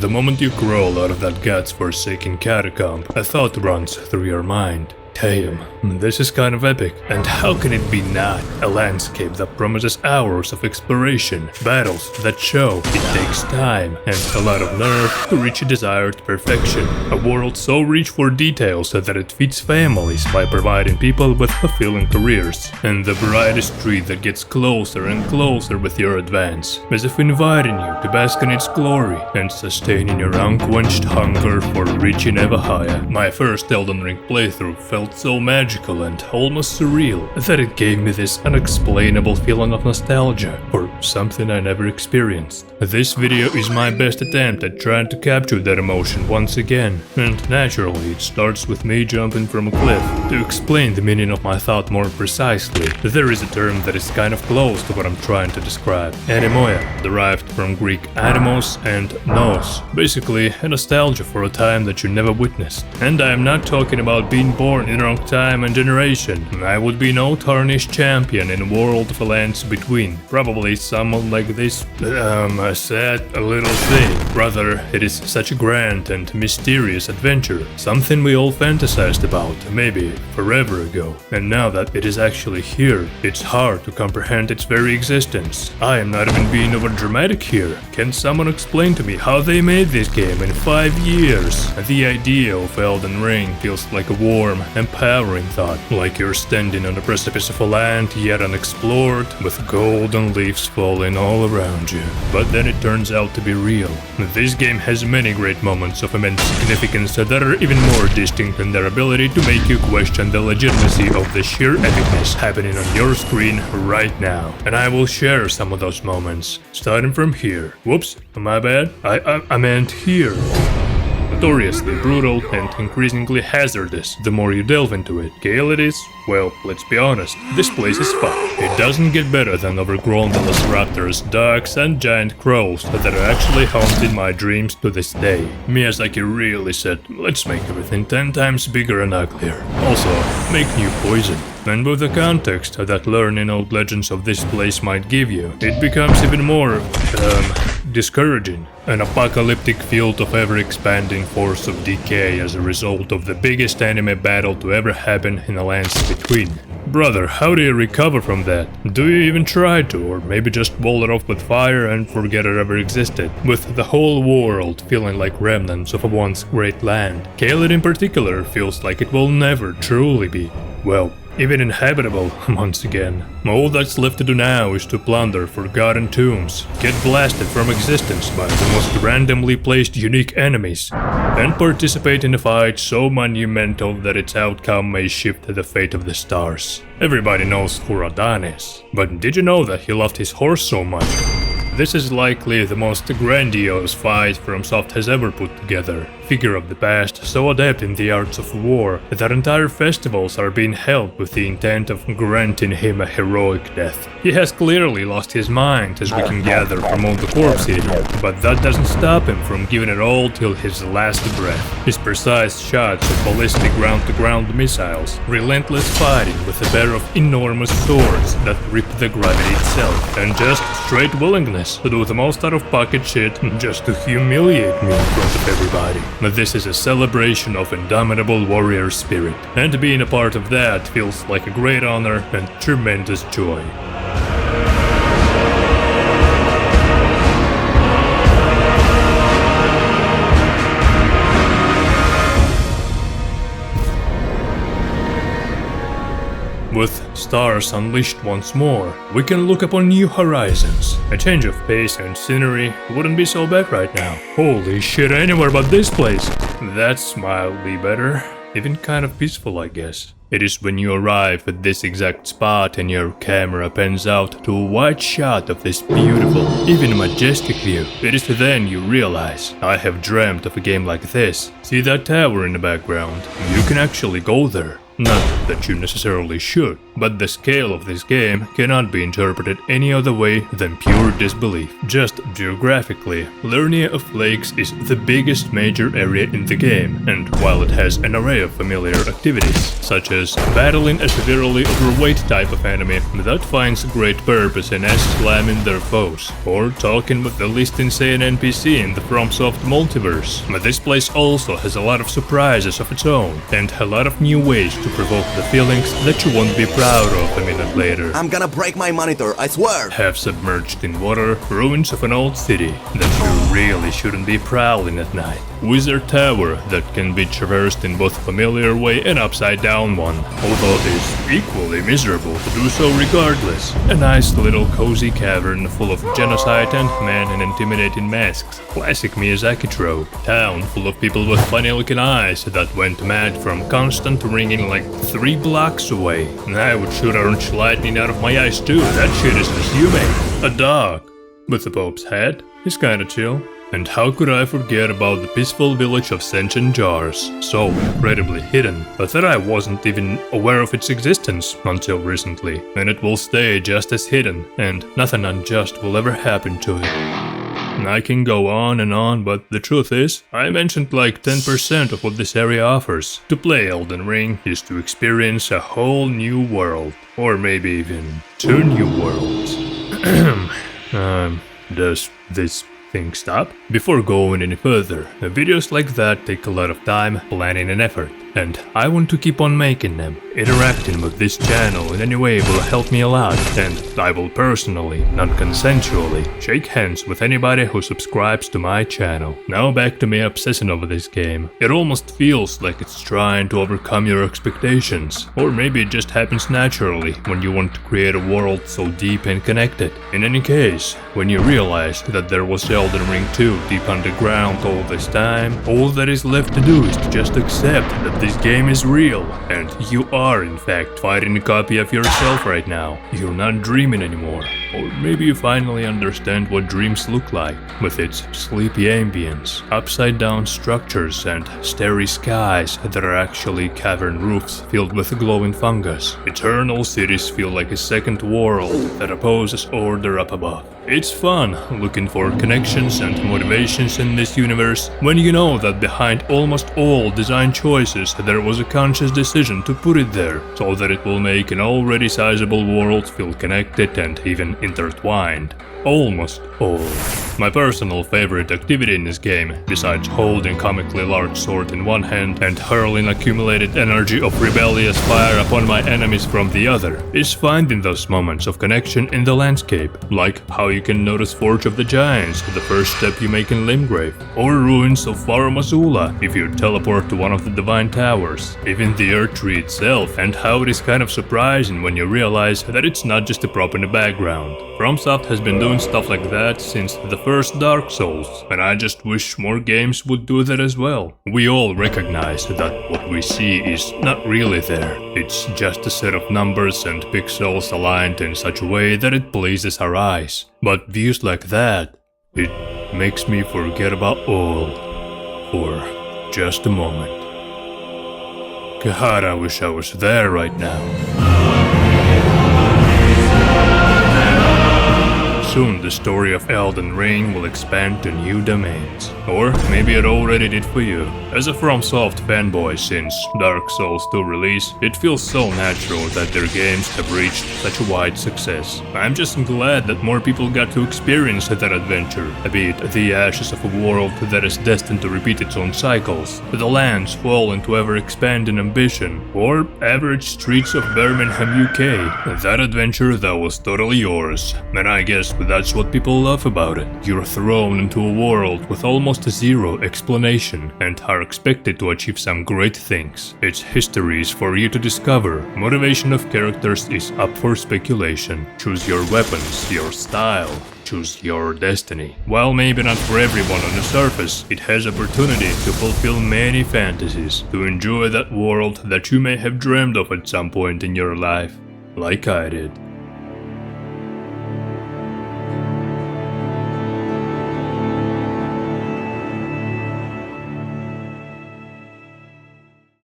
The moment you crawl out of that god's-forsaken catacomb, a thought runs through your mind. Damn, this is kind of epic. And how can it be not? A landscape that promises hours of exploration, battles that show it takes time, and a lot of nerve to reach a desired perfection. A world so rich for details that it feeds families by providing people with fulfilling careers. And the brightest tree that gets closer and closer with your advance, as if inviting you to bask in its glory and sustaining your unquenched hunger for reaching ever higher. My first Elden Ring playthrough felt so magical and almost surreal that it gave me this unexplainable feeling of nostalgia for something I never experienced. This video is my best attempt at trying to capture that emotion once again, and naturally it starts with me jumping from a cliff. To explain the meaning of my thought more precisely, there is a term that is kind of close to what I'm trying to describe. Animoia, derived from Greek animos and nous, basically a nostalgia for a time that you never witnessed. And I am not talking about being born in the wrong time and generation. I would be no tarnished champion in a world of lands between. Probably someone like this, a sad little thing. Rather, it is such a grand and mysterious adventure. Something we all fantasized about, maybe forever ago. And now that it is actually here, it's hard to comprehend its very existence. I am not even being overdramatic here. Can someone explain to me how they made this game in 5 years? The idea of Elden Ring feels like a warm, empowering thought, like you're standing on the precipice of a land yet unexplored, with golden leaves falling all around you. But then it turns out to be real. This game has many great moments of immense significance that are even more distinct in their ability to make you question the legitimacy of the sheer epicness happening on your screen right now. And I will share some of those moments, starting from here. Whoops, my bad. I meant here. Notoriously brutal and increasingly hazardous the more you delve into it. Caelides? Well, let's be honest, this place is fun. It doesn't get better than overgrown velociraptors, dogs and giant crows that are actually haunting my dreams to this day. Miyazaki really said, let's make everything 10 times bigger and uglier. Also, make new poison. And with the context that learning old legends of this place might give you, it becomes even more, discouraging. An apocalyptic field of ever-expanding force of decay as a result of the biggest anime battle to ever happen in the lands between. Brother, how do you recover from that? Do you even try to, or maybe just wall it off with fire and forget it ever existed? With the whole world feeling like remnants of a once great land, Caelid in particular feels like it will never truly be, well, even inhabitable once again. All that's left to do now is to plunder forgotten tombs, get blasted from existence by the most randomly placed unique enemies, and participate in a fight so monumental that its outcome may shift the fate of the stars. Everybody knows who Radahn is, but did you know that he loved his horse so much? This is likely the most grandiose fight FromSoft has ever put together. Figure of the past, so adept in the arts of war that entire festivals are being held with the intent of granting him a heroic death. He has clearly lost his mind, as we can gather from all the corpses here, but that doesn't stop him from giving it all till his last breath. His precise shots of ballistic ground-to-ground missiles, relentless fighting with a pair of enormous swords that rip the gravity itself, and just straight willingness to do the most out-of-pocket shit just to humiliate me in front of everybody. This is a celebration of indomitable warrior spirit, and being a part of that feels like a great honor and tremendous joy. With stars unleashed once more, we can look upon new horizons. A change of pace and scenery wouldn't be so bad right now. Holy shit, anywhere but this place! That's mildly better. Even kind of peaceful, I guess. It is when you arrive at this exact spot and your camera pans out to a wide shot of this beautiful, even majestic view. It is then you realize, I have dreamt of a game like this. See that tower in the background? You can actually go there. Not that you necessarily should, but the scale of this game cannot be interpreted any other way than pure disbelief. Just geographically, Lernia of Lakes is the biggest major area in the game, and while it has an array of familiar activities, such as battling a severely overweight type of enemy that finds great purpose in slamming their foes, or talking with the least insane NPC in the FromSoft multiverse, but this place also has a lot of surprises of its own, and a lot of new ways to provoke the feelings that you won't be proud of a minute later. I'm gonna break my monitor, I swear! Half submerged in water, ruins of an old city that you really shouldn't be prowling at night. Wizard Tower that can be traversed in both familiar way and upside down one, although it's equally miserable to do so regardless. A nice little cozy cavern full of genocide and men in intimidating masks. Classic Miyazaki trope. Town full of people with funny looking eyes that went mad from constant ringing like 3 blocks away. I would shoot orange lightning out of my eyes too, that shit is inhumane. A dog with the Pope's head is kinda chill. And how could I forget about the peaceful village of sentient jars, so incredibly hidden, but that I wasn't even aware of its existence until recently, and it will stay just as hidden, and nothing unjust will ever happen to it. I can go on, but the truth is, I mentioned like 10% of what this area offers. To play Elden Ring is to experience a whole new world, or maybe even 2 new worlds. Does this thing stop? Before going any further, videos like that take a lot of time, planning and effort, and I want to keep on making them. Interacting with this channel in any way will help me a lot, and I will personally, non-consensually, shake hands with anybody who subscribes to my channel. Now back to me obsessing over this game. It almost feels like it's trying to overcome your expectations, or maybe it just happens naturally when you want to create a world so deep and connected. In any case, when you realize that there was Elden Ring 2 deep underground all this time, all that is left to do is to just accept that this game is real, and you are in fact fighting a copy of yourself right now. You're not dreaming anymore. Or maybe you finally understand what dreams look like, with its sleepy ambience, upside down structures and starry skies that are actually cavern roofs filled with glowing fungus. Eternal cities feel like a second world that opposes order up above. It's fun looking for connections and motivations in this universe when you know that behind almost all design choices there was a conscious decision to put it there, so that it will make an already sizable world feel connected and even intertwined. Almost all. My personal favorite activity in this game, besides holding comically large sword in one hand and hurling accumulated energy of rebellious fire upon my enemies from the other, is finding those moments of connection in the landscape, like how you can notice Forge of the Giants, the first step you make in Limgrave, or ruins of Farum Azula if you teleport to one of the Divine Towers, even the Earth Tree itself, and how it is kind of surprising when you realize that it's not just a prop in the background. FromSoft has been doing stuff like that since the first Dark Souls, and I just wish more games would do that as well. We all recognize that what we see is not really there. It's just a set of numbers and pixels aligned in such a way that it pleases our eyes. But views like that, it makes me forget about all for just a moment. God, I wish I was there right now. Soon the story of Elden Ring will expand to new domains. Or maybe it already did for you. As a FromSoft fanboy since Dark Souls 2 release, it feels so natural that their games have reached such a wide success. I'm just glad that more people got to experience that adventure, be it the ashes of a world that is destined to repeat its own cycles, the lands fall into ever-expanding ambition, or average streets of Birmingham, UK. That adventure that was totally yours, and I guess that's what people love about it. You're thrown into a world with almost zero explanation and are expected to achieve some great things. Its history is for you to discover. Motivation of characters is up for speculation. Choose your weapons, your style, choose your destiny. While maybe not for everyone on the surface, it has opportunity to fulfill many fantasies, to enjoy that world that you may have dreamed of at some point in your life, like I did.